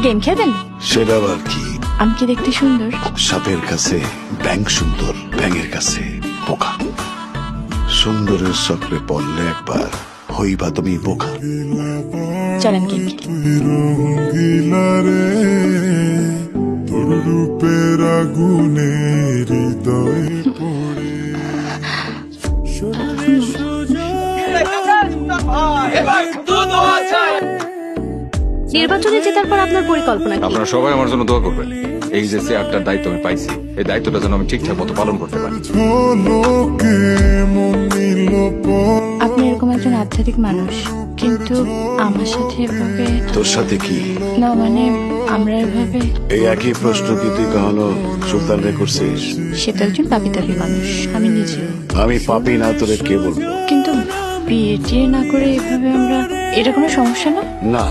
Game খেলবেন? সেটা আবার কি? আমি কি দেখতে সুন্দর? সাপের কাছে ব্যাং সুন্দর, ব্যাঙের কাছে বোকা। সুন্দরের চক্রে পড়লে একবার হইবা তুমি বোকা। চলেন গেম খেলি। তোর রূপের আগুনে হৃদয়ে পড়ে নির্বাচনে জেতার পর আপনার পরিকল্পনা কি? আপনারা সবাই আমার জন্য দোয়া করবেন। এই যে চেয়ারটার দায়িত্ব আমি পাইছি, এই দায়িত্বটা যেন আমি ঠিকঠাক মতো পালন করতে পারি। ঝলকে মন নিল পল আপনি এরকম একজন আধ্যাত্মিক মানুষ, কিন্তু আমার সাথে এভাবে তোর সাথে কি? না, মানে আমরা এভাবে। এই একই প্রশ্ন কি তুই কখনো সুলতান রে করছিস? সেটা একজন পাপি তাপি মানুষ, আমি নিজে। আমি পাপি না তোরে কে বলবো? কিন্তু বিয়ে টিয়ে না করে এভাবে আমরা, এটা কোনো সমস্যা না? না